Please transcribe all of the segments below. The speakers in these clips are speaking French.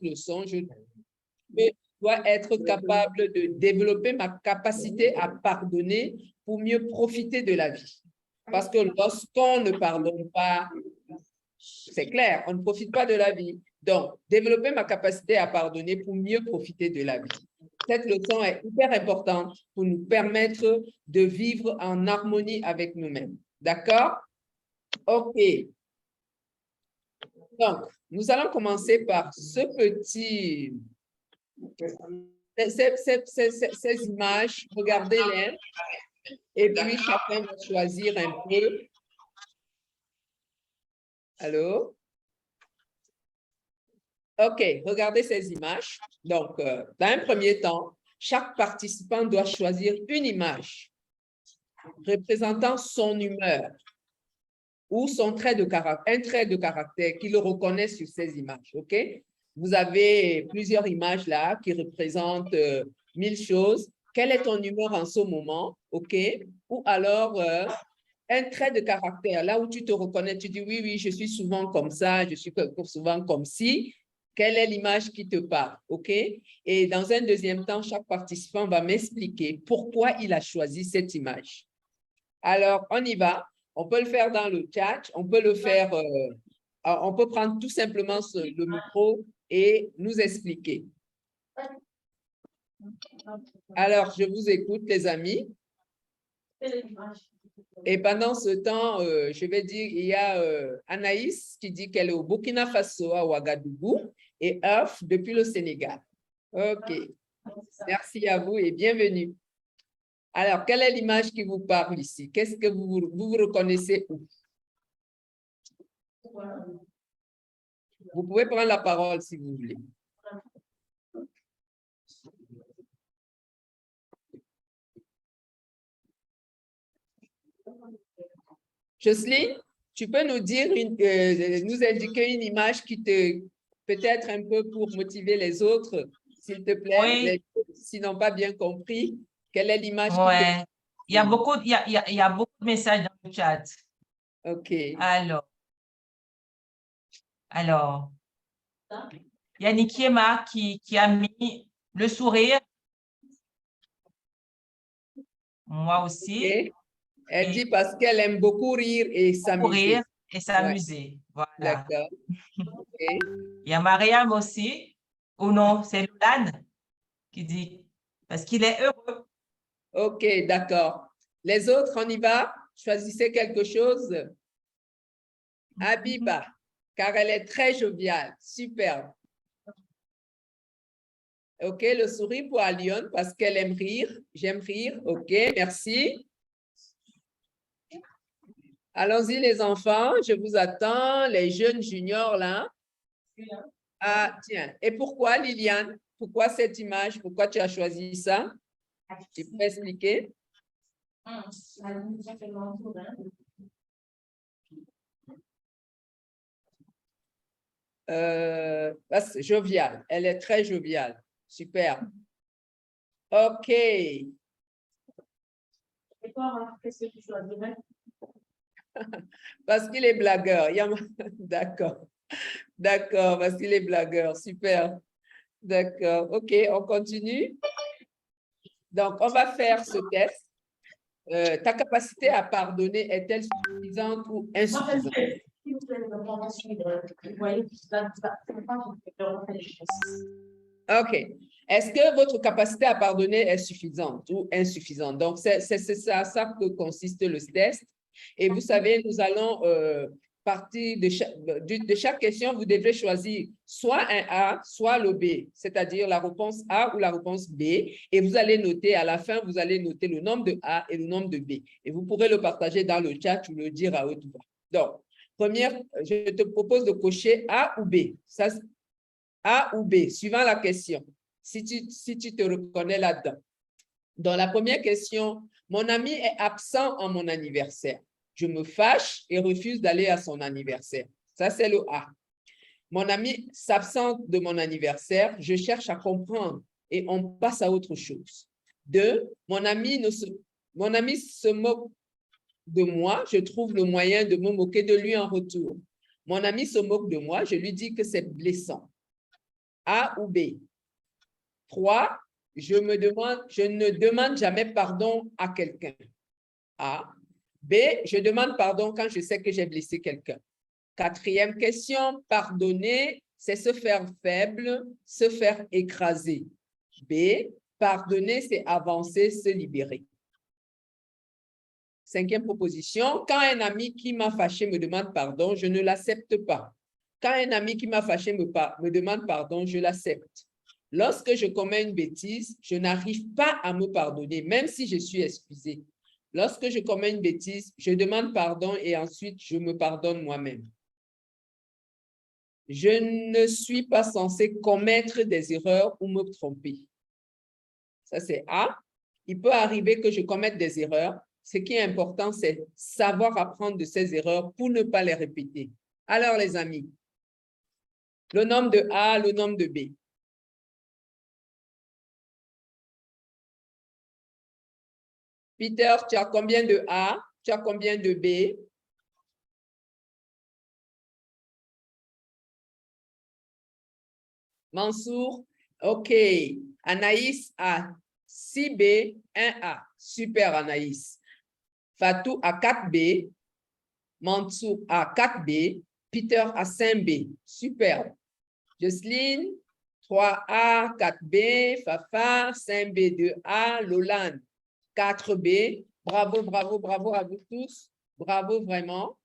cette leçon, je dois être capable de développer ma capacité à pardonner pour mieux profiter de la vie. Parce que lorsqu'on ne pardonne pas, c'est clair, on ne profite pas de la vie. Donc, développer ma capacité à pardonner pour mieux profiter de la vie. Cette leçon est hyper importante pour nous permettre de vivre en harmonie avec nous-mêmes. D'accord? OK. Donc, nous allons commencer par ces images. Regardez-les. Et puis, chacun va choisir un peu. Allô? OK, regardez ces images. Donc, dans un premier temps, chaque participant doit choisir une image représentant son humeur ou son trait de caractère, un trait de caractère qu'il reconnaît sur ces images. OK? Vous avez plusieurs images là qui représentent 1000 choses. Quelle est ton humeur en ce moment? OK? Ou alors, un trait de caractère, là où tu te reconnais, tu dis, oui, oui, je suis souvent comme ça, je suis souvent comme ci. Quelle est l'image qui te parle? OK? Et dans un deuxième temps, chaque participant va m'expliquer pourquoi il a choisi cette image. Alors, on y va. On peut le faire dans le chat. On peut le faire, on peut prendre tout simplement le micro et nous expliquer. Alors, je vous écoute, les amis. Et pendant ce temps, je vais dire, il y a Anaïs qui dit qu'elle est au Burkina Faso, à Ouagadougou, et Earth depuis le Sénégal. OK. Merci à vous et bienvenue. Alors, quelle est l'image qui vous parle ici? Qu'est-ce que vous reconnaissez où? Vous pouvez prendre la parole si vous voulez. Jocelyne, tu peux nous dire, nous indiquer une image qui te, peut-être un peu pour motiver les autres, s'il te plaît, Oui. s'ils n'ont pas bien compris, quelle est l'image qui te... Il y a beaucoup, il y a beaucoup de messages dans le chat. OK. Alors, il y a Nikiema qui a mis le sourire. Moi aussi. Okay. Elle dit parce qu'elle aime beaucoup rire et s'amuser. Rire et s'amuser. Ouais. Voilà. D'accord. Okay. Il y a Mariam aussi, ou non, c'est Lulan qui dit parce qu'il est heureux. OK, d'accord. Les autres, on y va? Choisissez quelque chose. Habiba, car elle est très joviale. Superbe. OK, le sourire pour Alion parce qu'elle aime rire. J'aime rire. OK, merci. Allons-y, les enfants. Je vous attends. Les jeunes juniors, là. Ah, tiens. Et pourquoi, Liliane? Pourquoi cette image? Pourquoi tu as choisi ça? Tu peux expliquer? Joviale. Elle est très joviale. Super. OK. Parce qu'il est blagueur. D'accord. D'accord, parce qu'il est blagueur. Super. D'accord. OK, on continue. Donc, on va faire ce test. Ta capacité à pardonner est-elle suffisante ou insuffisante? OK. Est-ce que votre capacité à pardonner est suffisante ou insuffisante? Donc, c'est ça que consiste le test. Et vous savez, nous allons partir de chaque question, vous devrez choisir soit un A, soit le B, c'est-à-dire la réponse A ou la réponse B. Et vous allez noter, à la fin, vous allez noter le nombre de A et le nombre de B. Et vous pourrez le partager dans le chat ou le dire à haute voix. Donc, première, je te propose de cocher A ou B. Ça, A ou B, suivant la question, si tu te reconnais là-dedans. Dans la première question, mon ami est absent en mon anniversaire. Je me fâche et refuse d'aller à son anniversaire. Ça, c'est le A. Mon ami s'absente de mon anniversaire. Je cherche à comprendre et on passe à autre chose. 2, mon ami se moque de moi. Je trouve le moyen de me moquer de lui en retour. Mon ami se moque de moi. Je lui dis que c'est blessant. A ou B? 3, je ne demande jamais pardon à quelqu'un. A. B, je demande pardon quand je sais que j'ai blessé quelqu'un. 4e question, pardonner, c'est se faire faible, se faire écraser. B, pardonner, c'est avancer, se libérer. 5e proposition, quand un ami qui m'a fâché me demande pardon, je ne l'accepte pas. Quand un ami qui m'a fâché me demande pardon, je l'accepte. Lorsque je commets une bêtise, je n'arrive pas à me pardonner, même si je suis excusé. Lorsque je commets une bêtise, je demande pardon et ensuite je me pardonne moi-même. Je ne suis pas censé commettre des erreurs ou me tromper. Ça, c'est A. Il peut arriver que je commette des erreurs. Ce qui est important, c'est savoir apprendre de ces erreurs pour ne pas les répéter. Alors, les amis, le nombre de A, le nombre de B. Peter, tu as combien de A? Tu as combien de B? Mansour, OK. Anaïs a 6B, 1A. Super, Anaïs. Fatou a 4B. Mansour a 4B. Peter a 5B. Super. Jocelyne, 3A, 4B. Fafa, 5B, 2A. Lolane, 4B. Bravo, bravo, bravo à vous tous. Bravo, vraiment.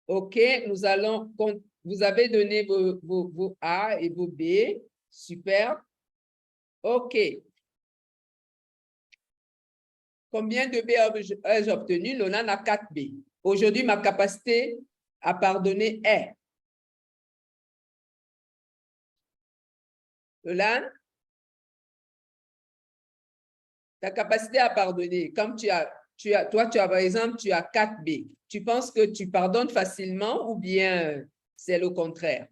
OK, nous allons... Vous avez donné vos A et vos B. Super. OK. Combien de B ai-je obtenu? Lolane a 4B. Aujourd'hui, ma capacité à pardonner est. Lolane, ta capacité à pardonner, comme toi, par exemple, tu as 4B. Tu penses que tu pardonnes facilement ou bien c'est le contraire?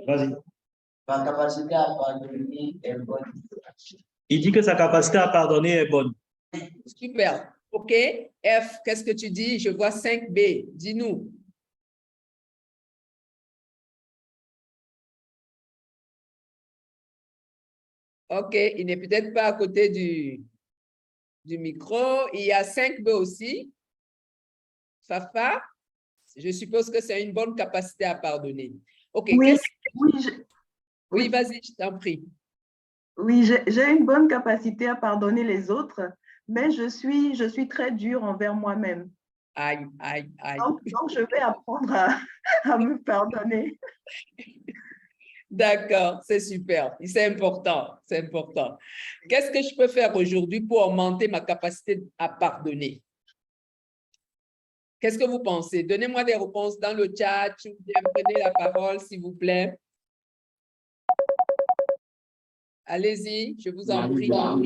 Vas-y. Ma capacité à pardonner est bonne. Il dit que sa capacité à pardonner est bonne. Super. OK. F, qu'est-ce que tu dis? Je vois 5B. Dis-nous. OK. Il n'est peut-être pas à côté du micro. Il y a 5B aussi. Fafa, je suppose que c'est une bonne capacité à pardonner. OK. Oui, Oui, vas-y, je t'en prie. oui, j'ai une bonne capacité à pardonner les autres, mais je suis très dure envers moi-même. Aïe, aïe, aïe. Donc, je vais apprendre à me pardonner. D'accord, c'est super. C'est important, c'est important. Qu'est-ce que je peux faire aujourd'hui pour augmenter ma capacité à pardonner? Qu'est-ce que vous pensez? Donnez-moi des réponses dans le chat ou bien prenez la parole, s'il vous plaît. Allez-y, je vous en prie. Oh,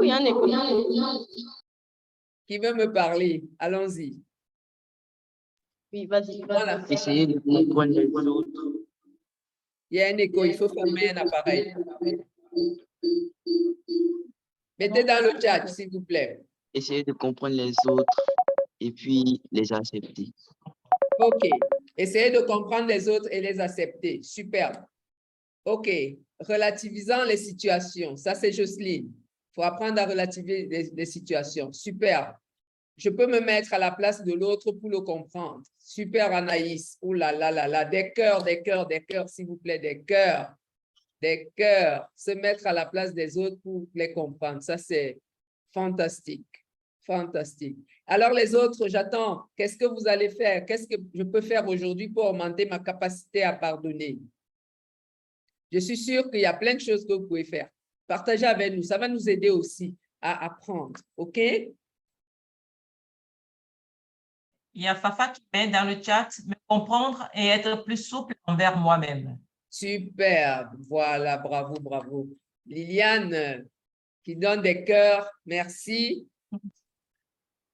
il y a un écho. Qui veut me parler? Allons-y. Oui, vas-y. Voilà. Essayez de comprendre les autres. Il y a un écho, il faut fermer un appareil. Mettez dans le chat, s'il vous plaît. Essayez de comprendre les autres et puis les accepter. OK. Essayez de comprendre les autres et les accepter. Super. OK. Relativisant les situations. Ça, c'est Jocelyne. Il faut apprendre à relativiser les situations. Super. Je peux me mettre à la place de l'autre pour le comprendre. Super, Anaïs. Ouh là là là là. Des cœurs, des cœurs, des cœurs, s'il vous plaît, des cœurs. Des cœurs. Se mettre à la place des autres pour les comprendre. Ça, c'est fantastique. Fantastique. Alors, les autres, j'attends. Qu'est-ce que vous allez faire? Qu'est-ce que je peux faire aujourd'hui pour augmenter ma capacité à pardonner? Je suis sûre qu'il y a plein de choses que vous pouvez faire. Partagez avec nous. Ça va nous aider aussi à apprendre. OK? Il y a Fafa qui met dans le chat, me comprendre et être plus souple envers moi-même. Super. Voilà, bravo, bravo. Liliane qui donne des cœurs. Merci.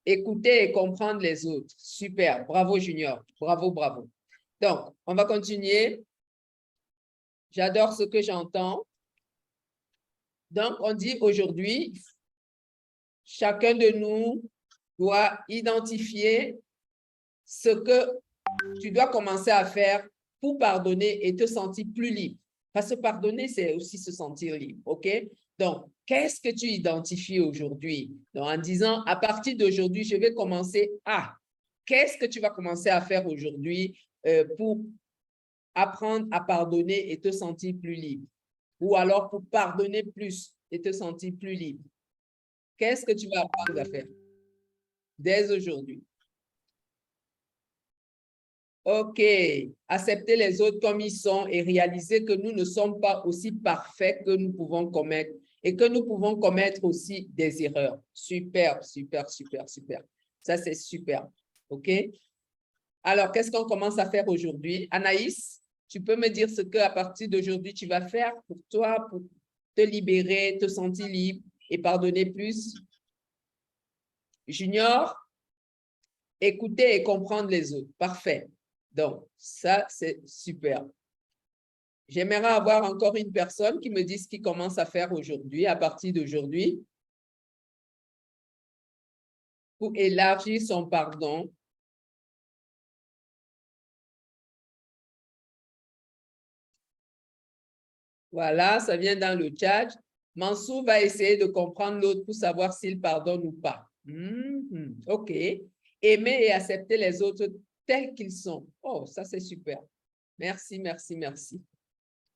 Écouter et comprendre les autres. Super. Bravo, Junior. Bravo, bravo. Donc, on va continuer. J'adore ce que j'entends. Donc, on dit aujourd'hui, chacun de nous doit identifier ce que tu dois commencer à faire pour pardonner et te sentir plus libre. Parce que pardonner, c'est aussi se sentir libre, OK? Donc, qu'est-ce que tu identifies aujourd'hui? Donc, en disant, à partir d'aujourd'hui, je vais commencer à. Qu'est-ce que tu vas commencer à faire aujourd'hui pour apprendre à pardonner et te sentir plus libre? Ou alors pour pardonner plus et te sentir plus libre? Qu'est-ce que tu vas apprendre à faire dès aujourd'hui? OK. Accepter les autres comme ils sont et réaliser que nous ne sommes pas aussi parfaits que nous pouvons commettre et que nous pouvons commettre aussi des erreurs. Super, super, super, super. Ça, c'est super. OK? Alors, qu'est-ce qu'on commence à faire aujourd'hui? Anaïs, tu peux me dire ce qu'à partir d'aujourd'hui, tu vas faire pour toi, pour te libérer, te sentir libre et pardonner plus? Junior, écouter et comprendre les autres. Parfait. Donc, ça, c'est super. J'aimerais avoir encore une personne qui me dise ce qu'il commence à faire aujourd'hui, à partir d'aujourd'hui, pour élargir son pardon. Voilà, ça vient dans le chat. Mansour va essayer de comprendre l'autre pour savoir s'il pardonne ou pas. OK. Aimer et accepter les autres tels qu'ils sont. Oh, ça, c'est super. Merci, merci, merci.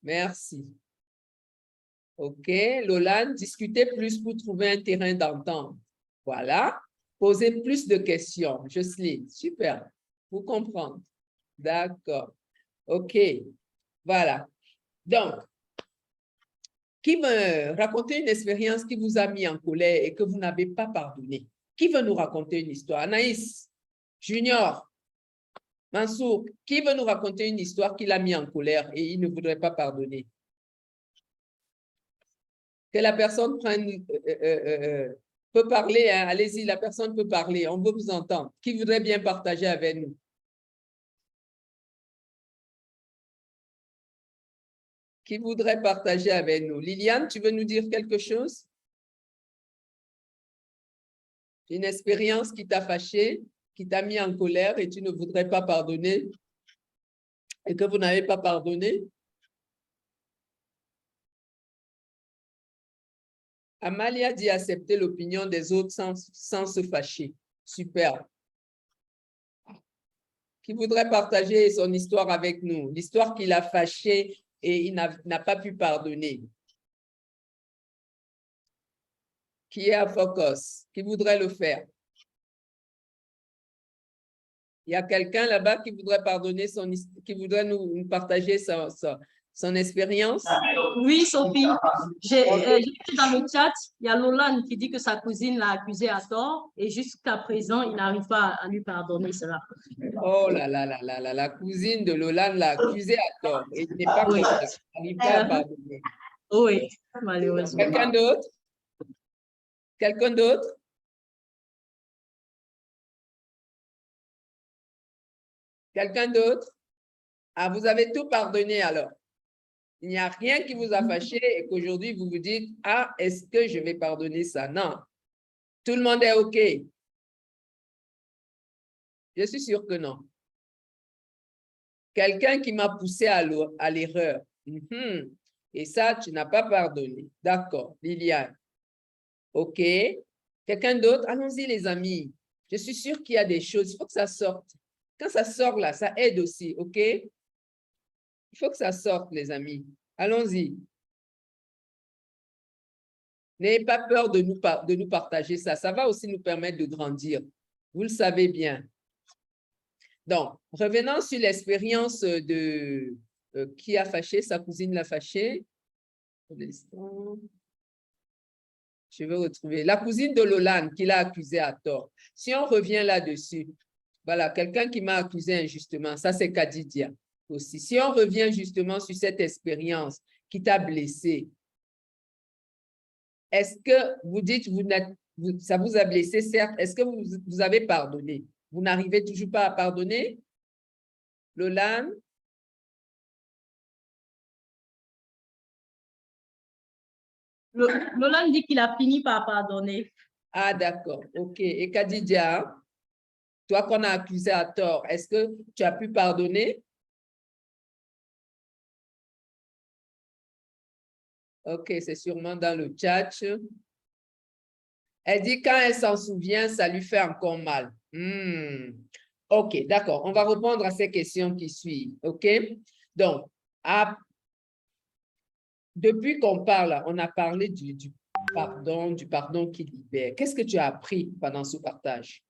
Merci. OK. Lolan, discuter plus pour trouver un terrain d'entente. Voilà. Poser plus de questions. Jocelyne, super. Pour comprendre. D'accord. OK. Voilà. Donc, qui veut raconter une expérience qui vous a mis en colère et que vous n'avez pas pardonné? Qui veut nous raconter une histoire? Anaïs, Junior, Mansour, qui veut nous raconter une histoire qui l'a mis en colère et il ne voudrait pas pardonner? Que la personne prenne, peut parler, hein? Allez-y, la personne peut parler, on veut vous entendre. Qui voudrait bien partager avec nous? Qui voudrait partager avec nous? Liliane, tu veux nous dire quelque chose? Une expérience qui t'a fâché, qui t'a mis en colère et tu ne voudrais pas pardonner et que vous n'avez pas pardonné? Amalia dit accepter l'opinion des autres sans se fâcher. Super. Qui voudrait partager son histoire avec nous? L'histoire qui l'a fâché et il n'a pas pu pardonner. Qui est à Focus? Qui voudrait le faire? Il y a quelqu'un là-bas qui voudrait pardonner qui voudrait nous partager son expérience? Oui, Sophie. J'ai vu dans le chat, il y a Lolan qui dit que sa cousine l'a accusé à tort et jusqu'à présent, il n'arrive pas à lui pardonner cela. Oh là là là là là, la cousine de Lolan l'a accusé à tort et il n'est pas Oui. content. Il n'arrive pas à pardonner. Oui, malheureusement. Quelqu'un d'autre? Quelqu'un d'autre? Quelqu'un d'autre? Ah, vous avez tout pardonné alors. Il n'y a rien qui vous a fâché et qu'aujourd'hui vous vous dites, ah, est-ce que je vais pardonner ça? Non. Tout le monde est OK. Je suis sûre que non. Quelqu'un qui m'a poussé à l'erreur. Et ça, tu n'as pas pardonné. D'accord, Liliane. OK. Quelqu'un d'autre? Allons-y, les amis. Je suis sûre qu'il y a des choses. Il faut que ça sorte. Quand ça sort là, ça aide aussi. OK? Il faut que ça sorte, les amis. Allons-y. N'ayez pas peur de nous partager ça. Ça va aussi nous permettre de grandir. Vous le savez bien. Donc, revenons sur l'expérience de qui a fâché, sa cousine l'a fâché. Je vais retrouver. La cousine de Lolan qui l'a accusé à tort. Si on revient là-dessus, voilà, quelqu'un qui m'a accusé injustement, ça c'est Kadidia aussi. Si on revient justement sur cette expérience qui t'a blessé, est-ce que vous dites, ça vous a blessé, certes, est-ce que vous avez pardonné? Vous n'arrivez toujours pas à pardonner? Lolan? Lolan dit qu'il a fini par pardonner. Ah, d'accord. OK. Et Kadidia, toi qu'on a accusé à tort, est-ce que tu as pu pardonner? Ok, c'est sûrement dans le chat. Elle dit quand elle s'en souvient, ça lui fait encore mal. Ok, d'accord. On va répondre à ces questions qui suivent. Ok? Donc, depuis qu'on parle, on a parlé du pardon qui libère. Qu'est-ce que tu as appris pendant ce partage?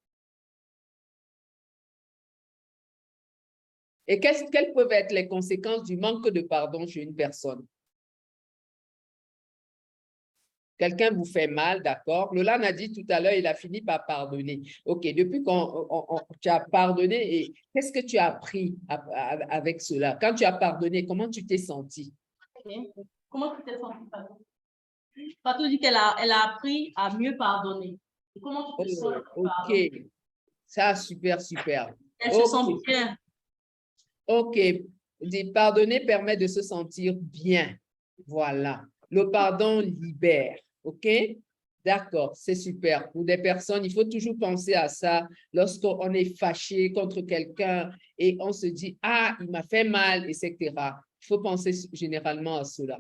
Et quelles peuvent être les conséquences du manque de pardon chez une personne? Quelqu'un vous fait mal, d'accord? Lolan a dit tout à l'heure, il a fini par pardonner. OK, depuis que tu as pardonné, et qu'est-ce que tu as appris avec cela? Quand tu as pardonné, comment tu t'es senti? Okay. Comment tu t'es senti, Fatou? Fatou dit qu'elle a appris à mieux pardonner. Et comment tu te sens? OK, ça, super, super. Elle se sent bien. OK, pardonner permet de se sentir bien. Voilà. Le pardon libère. OK? D'accord, c'est super. Pour des personnes, il faut toujours penser à ça lorsqu'on est fâché contre quelqu'un et on se dit, ah, il m'a fait mal, etc. Il faut penser généralement à cela.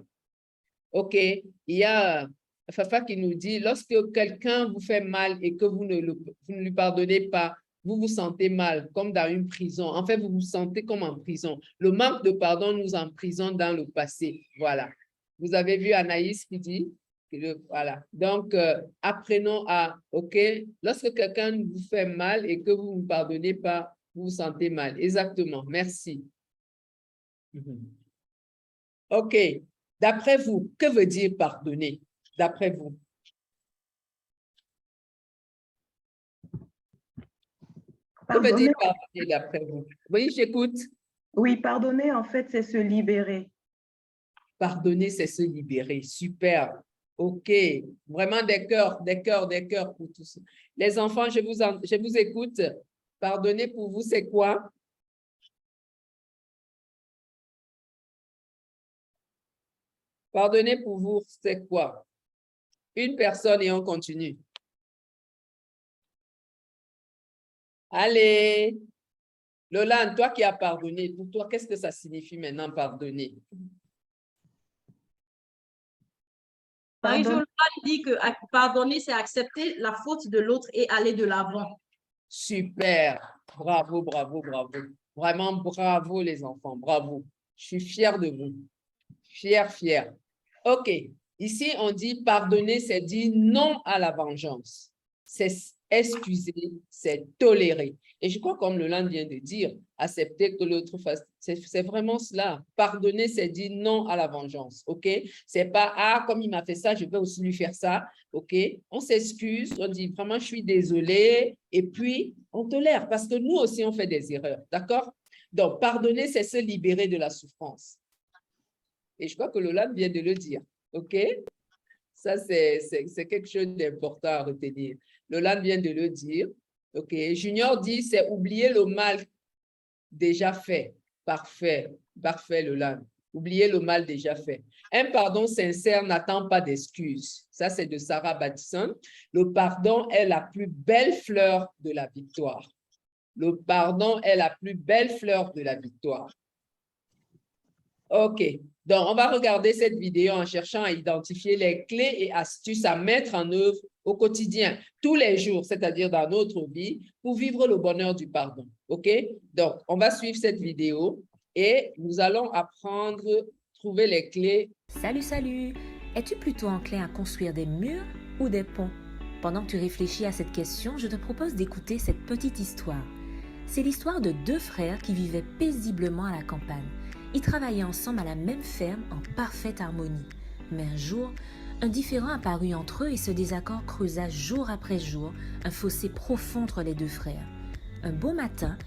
OK? Il y a Fafa qui nous dit, lorsque quelqu'un vous fait mal et que vous ne lui pardonnez pas, vous vous sentez mal, comme dans une prison. En fait, vous vous sentez comme en prison. Le manque de pardon nous emprisonne dans le passé. Voilà. Vous avez vu Anaïs qui dit, voilà. Donc, apprenons à, OK, lorsque quelqu'un vous fait mal et que vous ne pardonnez pas, vous vous sentez mal. Exactement. Merci. OK. D'après vous, que veut dire pardonner? D'après vous? Que veut dire pardonner d'après vous? Oui, j'écoute. Oui, pardonner, en fait, c'est se libérer. Pardonner, c'est se libérer. Super. OK. Vraiment des cœurs pour tous. Les enfants, je vous écoute. Pardonner pour vous, c'est quoi? Pardonner pour vous, c'est quoi? Une personne et on continue. Allez. Lolan, toi qui as pardonné, pour toi, qu'est-ce que ça signifie maintenant pardonner? Marie-Jo dit que pardonner, c'est accepter la faute de l'autre et aller de l'avant. Super. Bravo, bravo, bravo. Vraiment, bravo les enfants, bravo. Je suis fière de vous. Fière. OK. Ici, on dit pardonner, c'est dire non à la vengeance. C'est excuser, c'est tolérer. Et je crois, comme Lolan vient de dire, accepter que l'autre fasse, c'est vraiment cela. Pardonner, c'est dire non à la vengeance, OK? C'est pas, ah, comme il m'a fait ça, je vais aussi lui faire ça, OK? On s'excuse, on dit vraiment, je suis désolée, et puis on tolère, parce que nous aussi, on fait des erreurs, d'accord? Donc, pardonner, c'est se libérer de la souffrance. Et je crois que Lolan vient de le dire, OK? Ça, c'est quelque chose d'important à retenir. Lolan vient de le dire. OK. Junior dit, c'est oublier le mal déjà fait. Parfait. Parfait, Lolan. Oublier le mal déjà fait. Un pardon sincère n'attend pas d'excuses. Ça, c'est de Sarah Battison. Le pardon est la plus belle fleur de la victoire. Le pardon est la plus belle fleur de la victoire. OK. Donc, on va regarder cette vidéo en cherchant à identifier les clés et astuces à mettre en œuvre au quotidien, tous les jours, c'est-à-dire dans notre vie, pour vivre le bonheur du pardon. OK? Donc, on va suivre cette vidéo et nous allons apprendre, trouver les clés. Salut! Es-tu plutôt enclin à construire des murs ou des ponts? Pendant que tu réfléchis à cette question, je te propose d'écouter cette petite histoire. C'est l'histoire de deux frères qui vivaient paisiblement à la campagne. Ils travaillaient ensemble à la même ferme en parfaite harmonie. Mais un jour, un différend apparut entre eux et ce désaccord creusa jour après jour un fossé profond entre les deux frères. Un beau matin,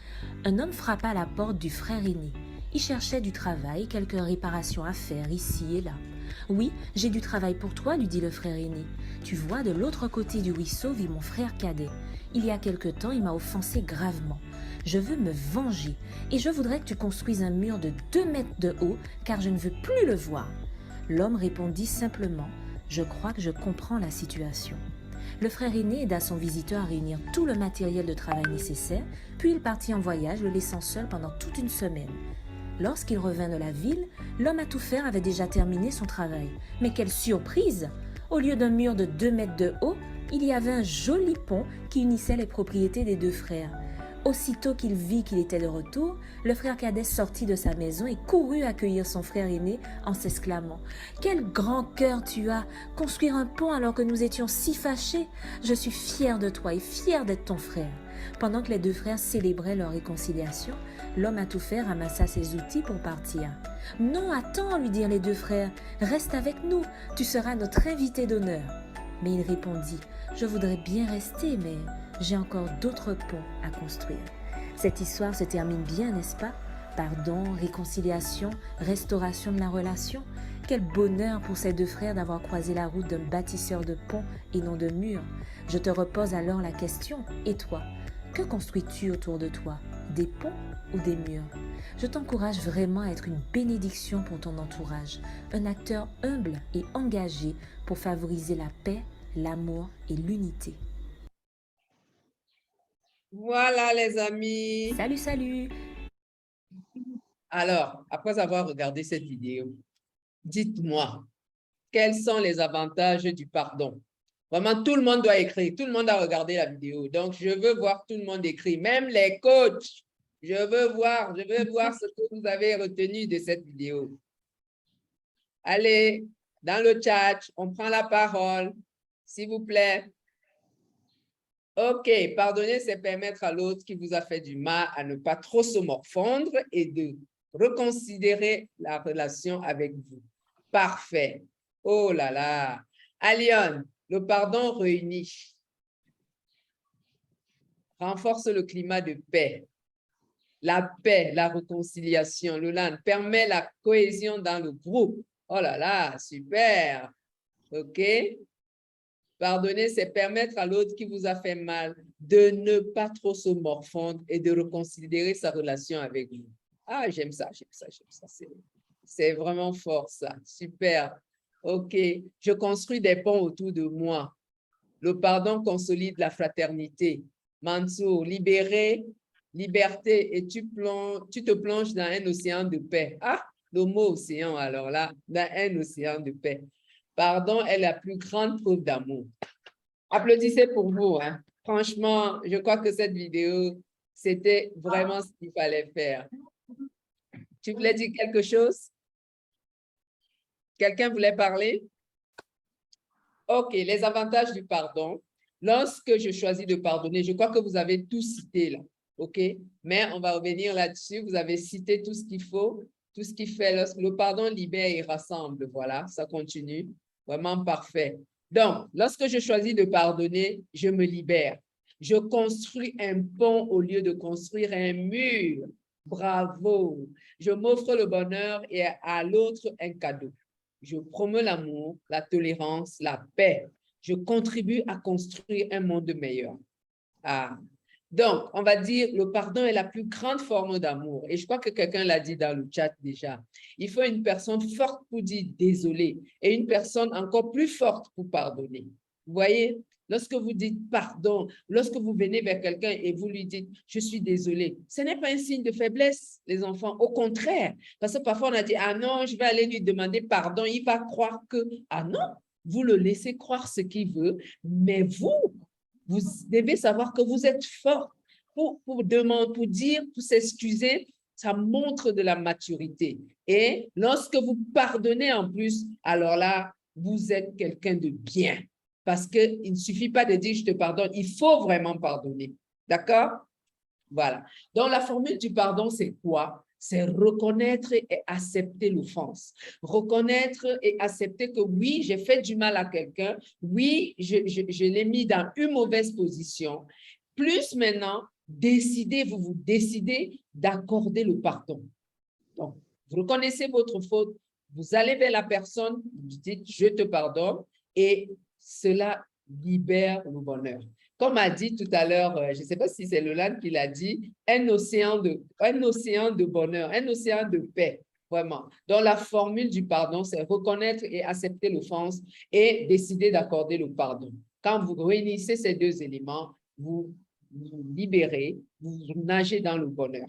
un homme frappa à la porte du frère aîné. Il cherchait du travail, quelques réparations à faire ici et là. « Oui, j'ai du travail pour toi, lui dit le frère aîné. Tu vois, de l'autre côté du ruisseau vit mon frère cadet. Il y a quelque temps, il m'a offensé gravement. Je veux me venger et je voudrais que tu construises un mur de 2 mètres de haut car je ne veux plus le voir. » L'homme répondit simplement « Je crois que je comprends la situation. » Le frère aîné aida son visiteur à réunir tout le matériel de travail nécessaire, puis il partit en voyage, le laissant seul pendant toute une semaine. Lorsqu'il revint de la ville, l'homme à tout faire avait déjà terminé son travail. Mais quelle surprise! Au lieu d'un mur de 2 mètres de haut, il y avait un joli pont qui unissait les propriétés des deux frères. Aussitôt qu'il vit qu'il était de retour, le frère cadet sortit de sa maison et courut accueillir son frère aîné en s'exclamant « Quel grand cœur tu as! Construire un pont alors que nous étions si fâchés! Je suis fier de toi et fier d'être ton frère. » Pendant que les deux frères célébraient leur réconciliation, l'homme à tout faire ramassa ses outils pour partir. « Non, attends, lui dirent les deux frères, reste avec nous, tu seras notre invité d'honneur. » Mais il répondit « Je voudrais bien rester, mais j'ai encore d'autres ponts à construire. » Cette histoire se termine bien, n'est-ce pas? Pardon, réconciliation, restauration de la relation. Quel bonheur pour ces deux frères d'avoir croisé la route d'un bâtisseur de ponts et non de murs. Je te repose alors la question, et toi? Que construis-tu autour de toi? Des ponts ou des murs? Je t'encourage vraiment à être une bénédiction pour ton entourage, un acteur humble et engagé pour favoriser la paix, l'amour et l'unité. Voilà, les amis. Salut, salut! Alors, après avoir regardé cette vidéo, dites-moi, quels sont les avantages du pardon? Vraiment, tout le monde doit écrire. Tout le monde a regardé la vidéo. Donc, je veux voir tout le monde écrire, même les coachs. Je veux voir ce que vous avez retenu de cette vidéo. Allez, dans le chat, on prend la parole, s'il vous plaît. OK, pardonner, c'est permettre à l'autre qui vous a fait du mal à ne pas trop se morfondre et de reconsidérer la relation avec vous. Parfait. Oh là là. Alion, le pardon réunit. Renforce le climat de paix. La paix, la réconciliation, Lolan, permet la cohésion dans le groupe. Oh là là, super. OK. Pardonner, c'est permettre à l'autre qui vous a fait mal de ne pas trop se morfondre et de reconsidérer sa relation avec vous. Ah, j'aime ça, j'aime ça, j'aime ça. C'est vraiment fort, ça. Super. OK. Je construis des ponts autour de moi. Le pardon consolide la fraternité. Mansour, libérer, liberté, et tu te plonges dans un océan de paix. Ah, le mot océan, alors là, dans un océan de paix. Pardon est la plus grande preuve d'amour. Applaudissez pour vous. Hein. Franchement, je crois que cette vidéo, c'était vraiment ce qu'il fallait faire. Tu voulais dire quelque chose? Quelqu'un voulait parler? OK, les avantages du pardon. Lorsque je choisis de pardonner, je crois que vous avez tout cité là. OK? Mais on va revenir là-dessus. Vous avez cité tout ce qu'il faut, tout ce qui fait. Le pardon libère et rassemble. Voilà, ça continue. Vraiment parfait. Donc, lorsque je choisis de pardonner, je me libère. Je construis un pont au lieu de construire un mur. Bravo. Je m'offre le bonheur et à l'autre un cadeau. Je promeux l'amour, la tolérance, la paix. Je contribue à construire un monde meilleur. Ah. Donc, on va dire le pardon est la plus grande forme d'amour. Et je crois que quelqu'un l'a dit dans le chat déjà. Il faut une personne forte pour dire désolé et une personne encore plus forte pour pardonner. Vous voyez, lorsque vous dites pardon, lorsque vous venez vers quelqu'un et vous lui dites « je suis désolé », ce n'est pas un signe de faiblesse, les enfants. Au contraire, parce que parfois on a dit « ah non, je vais aller lui demander pardon », il va croire que « ah non », vous le laissez croire ce qu'il veut, mais vous devez savoir que vous êtes fort pour demander, pour dire, pour s'excuser. Ça montre de la maturité. Et lorsque vous pardonnez en plus, alors là, vous êtes quelqu'un de bien. Parce qu'il ne suffit pas de dire « je te pardonne », il faut vraiment pardonner. D'accord? Voilà. Donc, la formule du pardon, c'est quoi? C'est reconnaître et accepter l'offense. Reconnaître et accepter que oui, j'ai fait du mal à quelqu'un. Oui, je l'ai mis dans une mauvaise position. Plus maintenant, vous décidez d'accorder le pardon. Donc, vous reconnaissez votre faute, vous allez vers la personne, vous dites « je te pardonne » et cela libère le bonheur. Comme a dit tout à l'heure, je ne sais pas si c'est Lolan qui l'a dit, un océan de bonheur, un océan de paix, vraiment. Donc, la formule du pardon, c'est reconnaître et accepter l'offense et décider d'accorder le pardon. Quand vous réunissez ces deux éléments, vous vous libérez, vous nagez dans le bonheur.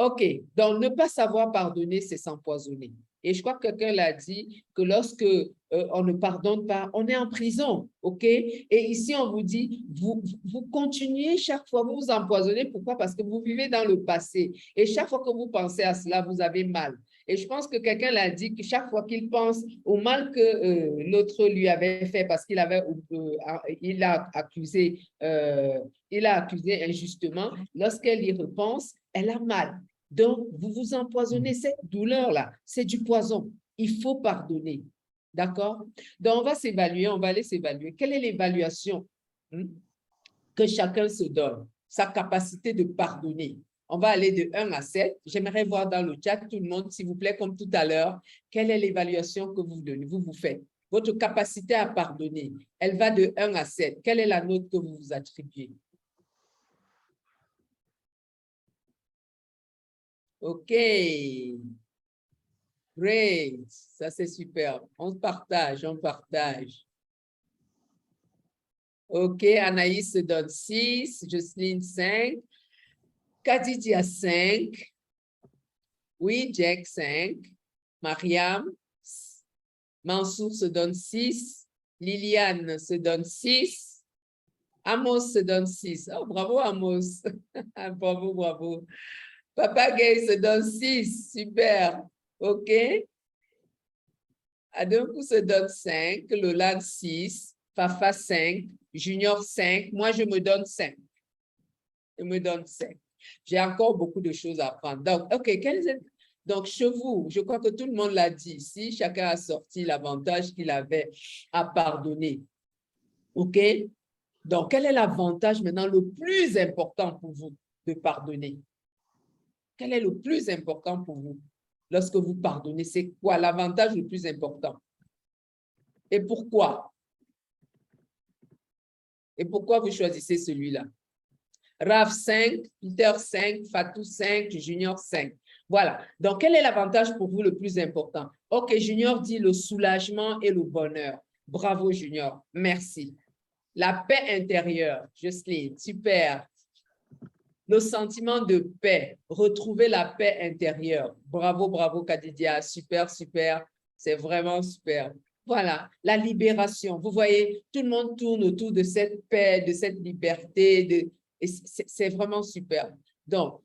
OK, donc ne pas savoir pardonner, c'est s'empoisonner. Et je crois que quelqu'un l'a dit, que lorsque on ne pardonne pas, on est en prison, OK? Et ici, on vous dit, vous continuez chaque fois, vous vous empoisonnez. Pourquoi? Parce que vous vivez dans le passé. Et chaque fois que vous pensez à cela, vous avez mal. Et je pense que quelqu'un l'a dit, que chaque fois qu'il pense au mal que l'autre lui avait fait, parce qu'il avait, il a accusé injustement, lorsqu'elle y repense, elle a mal. Donc, vous vous empoisonnez. Cette douleur-là, c'est du poison. Il faut pardonner. D'accord? Donc, on va s'évaluer, on va aller s'évaluer. Quelle est l'évaluation que chacun se donne? Sa capacité de pardonner. On va aller de 1 à 7. J'aimerais voir dans le chat, tout le monde, s'il vous plaît, comme tout à l'heure, quelle est l'évaluation que vous faites? Votre capacité à pardonner, elle va de 1 à 7. Quelle est la note que vous vous attribuez? OK. Great. Ça, c'est super. On partage, on partage. OK, Anaïs se donne 6, Jocelyne 5, Kadidia 5, oui, Jack 5, Mariam, Mansour se donne 6, Liliane se donne 6, Amos se donne 6. Oh, bravo Amos. Bravo, bravo. Papa Gay se donne 6. Super. OK. Adonkou se donne 5. Lolan 6. Fafa 5. Junior 5. Moi, je me donne 5. Je me donne 5. J'ai encore beaucoup de choses à apprendre. Donc, OK. Donc, chez vous, je crois que tout le monde l'a dit ici. Chacun a sorti l'avantage qu'il avait à pardonner. OK? Donc, quel est l'avantage maintenant le plus important pour vous de pardonner? Quel est le plus important pour vous lorsque vous pardonnez? C'est quoi l'avantage le plus important? Et pourquoi? Et pourquoi vous choisissez celui-là? Rav 5, Peter 5, Fatou 5, Junior 5. Voilà. Donc, quel est l'avantage pour vous le plus important? OK, Junior dit le soulagement et le bonheur. Bravo, Junior. Merci. La paix intérieure, Jocelyne, super. Le sentiment de paix, retrouver la paix intérieure. Bravo, bravo, Kadidia, super, super. C'est vraiment super. Voilà, la libération. Vous voyez, tout le monde tourne autour de cette paix, de cette liberté. C'est vraiment super. Donc,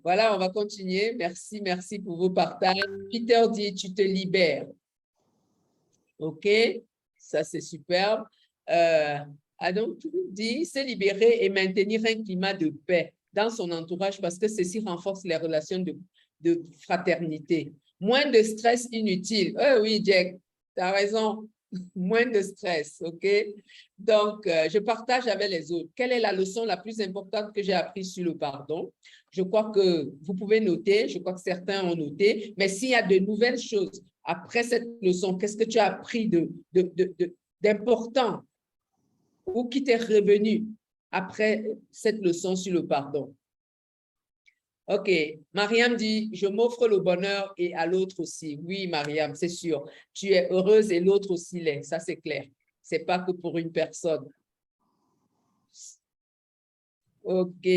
voilà, on va continuer. Merci, merci pour vos partages. Peter dit, tu te libères. OK, ça c'est superbe. Donc, dit, se libérer et maintenir un climat de paix dans son entourage parce que ceci renforce les relations de fraternité. Moins de stress inutile. Oh oui, Jack, tu as raison. Moins de stress, OK? Donc, je partage avec les autres. Quelle est la leçon la plus importante que j'ai apprise sur le pardon? Je crois que vous pouvez noter, je crois que certains ont noté, mais s'il y a de nouvelles choses après cette leçon, qu'est-ce que tu as appris d'important ou qui t'est revenu après cette leçon sur le pardon? OK. Mariam dit, je m'offre le bonheur et à l'autre aussi. Oui, Mariam, c'est sûr. Tu es heureuse et l'autre aussi l'est. Ça, c'est clair. Ce n'est pas que pour une personne. OK.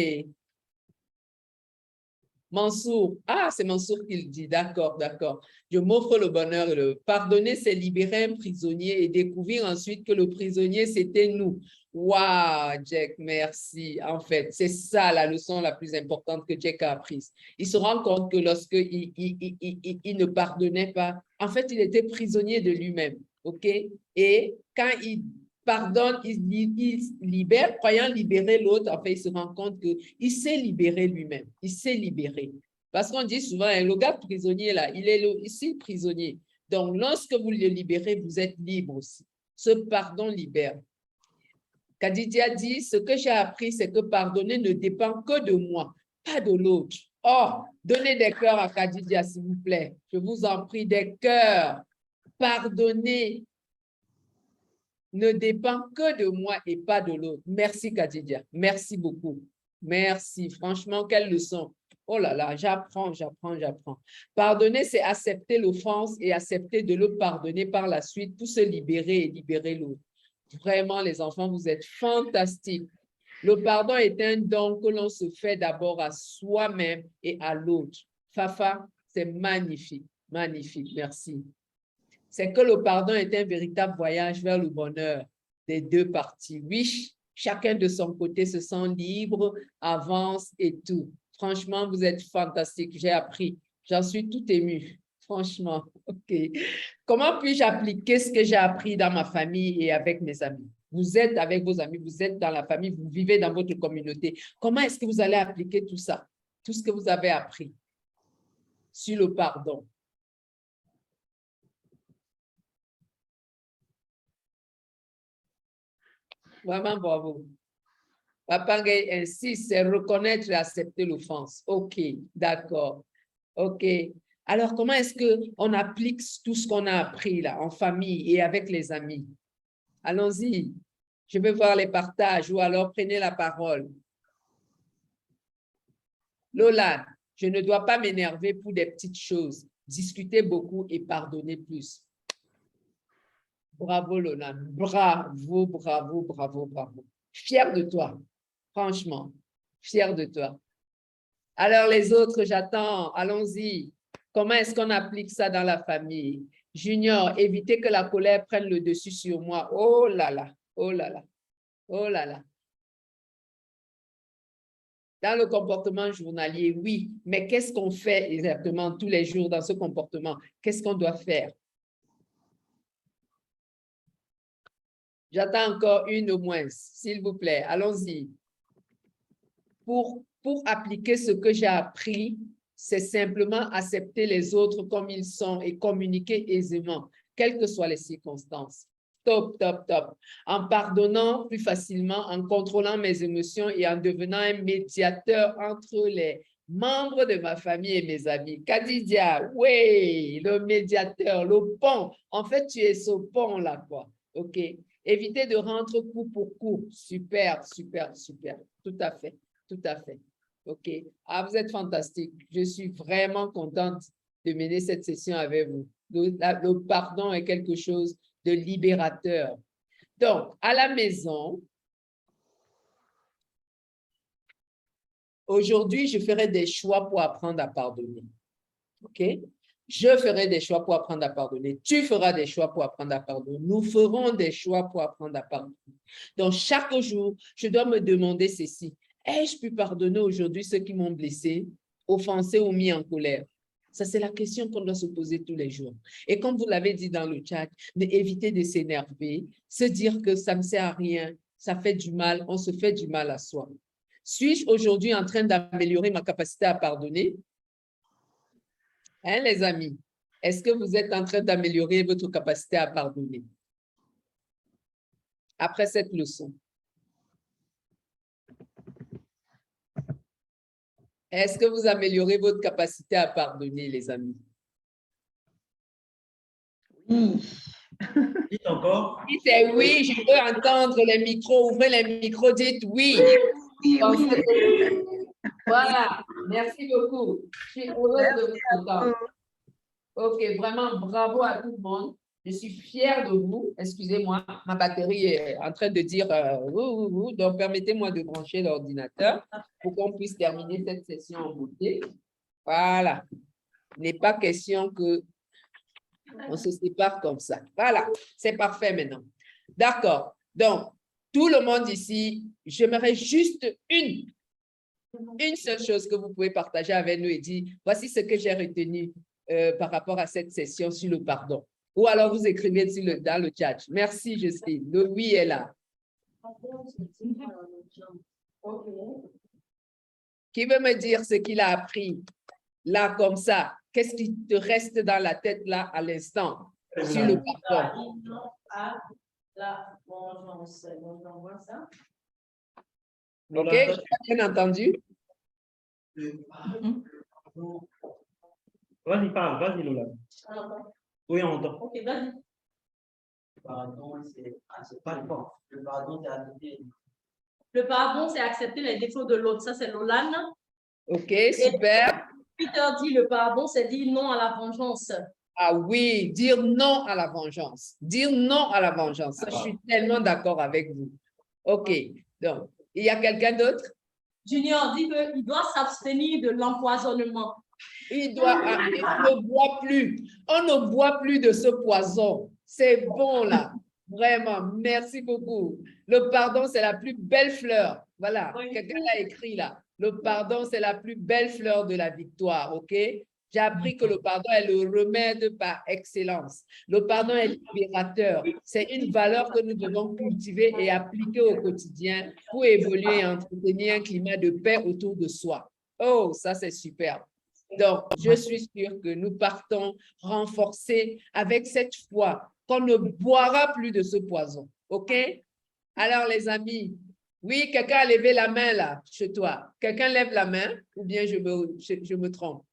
Mansour. Ah, c'est Mansour qui le dit. D'accord, d'accord. Je m'offre le bonheur et le pardonner, c'est libérer un prisonnier et découvrir ensuite que le prisonnier, c'était nous. Waouh, Jack, merci. En fait, c'est ça la leçon la plus importante que Jack a apprise. Il se rend compte que lorsqu'il ne pardonnait pas, en fait, il était prisonnier de lui-même. OK? Et quand il pardonne, il libère, croyant libérer l'autre, en fait, il se rend compte qu'il s'est libéré lui-même. Il s'est libéré. Parce qu'on dit souvent, le gars prisonnier, là, il est ici prisonnier. Donc, lorsque vous le libérez, vous êtes libre aussi. Ce pardon libère. Kadidia dit, ce que j'ai appris, c'est que pardonner ne dépend que de moi, pas de l'autre. Oh, donnez des cœurs à Kadidia, s'il vous plaît. Je vous en prie, des cœurs. Pardonner ne dépend que de moi et pas de l'autre. Merci, Kadidia. Merci beaucoup. Merci. Franchement, quelle leçon. Oh là là, j'apprends, j'apprends, j'apprends. Pardonner, c'est accepter l'offense et accepter de le pardonner par la suite pour se libérer et libérer l'autre. Vraiment, les enfants, vous êtes fantastiques. Le pardon est un don que l'on se fait d'abord à soi-même et à l'autre. Fafa, c'est magnifique, magnifique, merci. C'est que le pardon est un véritable voyage vers le bonheur des deux parties. Oui, chacun de son côté se sent libre, avance et tout. Franchement, vous êtes fantastique. J'ai appris. J'en suis tout émue. Franchement, OK. Comment puis-je appliquer ce que j'ai appris dans ma famille et avec mes amis? Vous êtes avec vos amis, vous êtes dans la famille, vous vivez dans votre communauté. Comment est-ce que vous allez appliquer tout ça? Tout ce que vous avez appris sur le pardon? Vraiment bravo. Papa Gay insiste, c'est reconnaître et accepter l'offense. OK, d'accord. OK. Alors, comment est-ce qu'on applique tout ce qu'on a appris là, en famille et avec les amis? Allons-y. Je veux voir les partages ou alors prenez la parole. Lola, je ne dois pas m'énerver pour des petites choses. Discuter beaucoup et pardonner plus. Bravo, Lola. Bravo, bravo, bravo, bravo. Fière de toi. Franchement, fière de toi. Alors, les autres, j'attends. Allons-y. Comment est-ce qu'on applique ça dans la famille? Junior, éviter que la colère prenne le dessus sur moi. Oh là là, oh là là, oh là là. Dans le comportement journalier, oui, mais qu'est-ce qu'on fait exactement tous les jours dans ce comportement? Qu'est-ce qu'on doit faire? J'attends encore une au moins, s'il vous plaît. Allons-y. Pour appliquer ce que j'ai appris, c'est simplement accepter les autres comme ils sont et communiquer aisément, quelles que soient les circonstances. Top, top, top. En pardonnant plus facilement, en contrôlant mes émotions et en devenant un médiateur entre les membres de ma famille et mes amis. Kadidia, oui, le médiateur, le pont. En fait, tu es ce pont-là, quoi. OK. Éviter de rentrer coup pour coup. Super, super, super. Tout à fait, tout à fait. OK. Ah, vous êtes fantastique. Je suis vraiment contente de mener cette session avec vous. Le pardon est quelque chose de libérateur. Donc, à la maison, aujourd'hui, je ferai des choix pour apprendre à pardonner. OK? Je ferai des choix pour apprendre à pardonner. Tu feras des choix pour apprendre à pardonner. Nous ferons des choix pour apprendre à pardonner. Donc, chaque jour, je dois me demander ceci. Ai-je pu pardonner aujourd'hui ceux qui m'ont blessé, offensé ou mis en colère? Ça, c'est la question qu'on doit se poser tous les jours. Et comme vous l'avez dit dans le chat, éviter de s'énerver, se dire que ça ne sert à rien, ça fait du mal, on se fait du mal à soi. Suis-je aujourd'hui en train d'améliorer ma capacité à pardonner? Hein, les amis? Est-ce que vous êtes en train d'améliorer votre capacité à pardonner? Après cette leçon. Est-ce que vous améliorez votre capacité à pardonner, les amis? Oui. Dites encore. Si c'est oui, je veux entendre les micros. Ouvrez les micros, dites oui. Oui, oui. Voilà, merci beaucoup. Je suis heureuse de vous entendre. OK, vraiment, bravo à tout le monde. Je suis fière de vous. Excusez-moi, ma batterie est en train de dire donc permettez-moi de brancher l'ordinateur pour qu'on puisse terminer cette session en beauté. Voilà. Il n'est pas question que on se sépare comme ça. Voilà, c'est parfait maintenant. D'accord. Donc, tout le monde ici, j'aimerais juste une seule chose que vous pouvez partager avec nous et dire, voici ce que j'ai retenu par rapport à cette session sur le pardon. Ou alors vous écrivez dans le chat. Merci, Justine. Le oui est là. Qui veut me dire ce qu'il a appris là comme ça? Qu'est-ce qui te reste dans la tête là à l'instant sur le pardon? OK, j'ai bien entendu. Vas-y, parle, vas-y, Lola. Oui, on entend. Ok, vas-y. Le pardon, c'est accepter les défauts de l'autre. Ça, c'est Lolan. OK, super. Peter dit le pardon, c'est dire non à la vengeance. Ah oui, dire non à la vengeance. Dire non à la vengeance. Ça, je suis tellement d'accord avec vous. OK, donc, Il y a quelqu'un d'autre? Junior dit qu'il doit s'abstenir de l'empoisonnement. Il ne boit plus. On ne boit plus de ce poison. C'est bon là. Vraiment, merci beaucoup. Le pardon, c'est la plus belle fleur. Voilà, quelqu'un l'a écrit là. Le pardon, c'est la plus belle fleur de la victoire, ok? J'ai appris que le pardon est le remède par excellence. Le pardon est libérateur. C'est une valeur que nous devons cultiver et appliquer au quotidien pour évoluer et entretenir un climat de paix autour de soi. Oh, ça c'est super. Donc, je suis sûre que nous partons renforcés avec cette foi qu'on ne boira plus de ce poison. OK? Alors, les amis, oui, quelqu'un a levé la main là, chez toi. Quelqu'un lève la main ou bien je me trompe?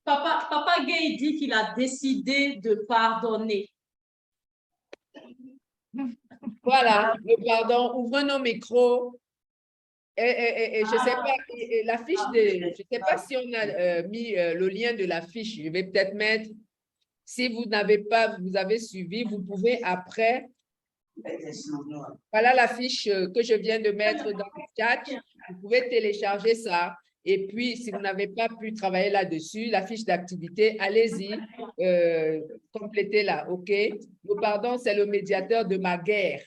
Papa Gay dit qu'il a décidé de pardonner. Voilà, le pardon. Ouvrez nos micros. Et je ne sais pas, la fiche je ne sais pas si on a mis le lien de la fiche. Je vais peut-être mettre, si vous n'avez pas, vous avez suivi, vous pouvez après. Voilà la fiche que je viens de mettre dans le chat. Vous pouvez télécharger ça. Et puis, si vous n'avez pas pu travailler là-dessus, la fiche d'activité, allez-y, complétez-la, OK? Le pardon, c'est le médiateur de ma guerre.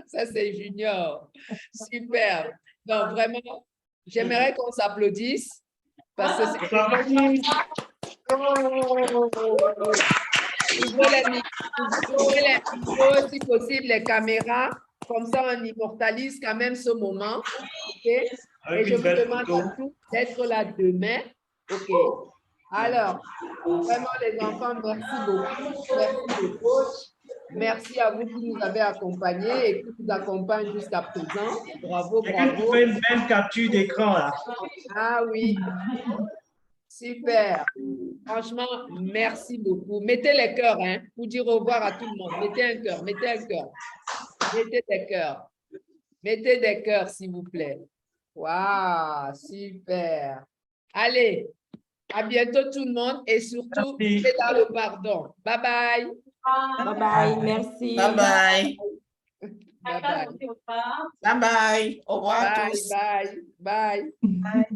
Ça, c'est Junior. Super. Donc, vraiment, j'aimerais qu'on s'applaudisse parce que c'est... Ouvrez les micros, si possible, les caméras. Comme ça, on immortalise quand même ce moment. OK? Et je vous demande à tous d'être là demain. OK. Alors, vraiment, les enfants, merci beaucoup. Merci le coach. Merci à vous qui nous avez accompagnés et qui nous accompagnent jusqu'à présent. Bravo, bravo. Vous faites une belle capture d'écran là. Ah oui. Super. Franchement, merci beaucoup. Mettez les cœurs, hein, pour dire au revoir à tout le monde. Mettez un cœur, mettez un cœur. Mettez des cœurs. Mettez des cœurs, s'il vous plaît. Waouh, super. Allez, à bientôt tout le monde et surtout, c'est dans le pardon. Bye bye. Bye bye, merci. Bye bye. Bye bye. Bye bye. Au revoir à tous. Bye bye. Bye.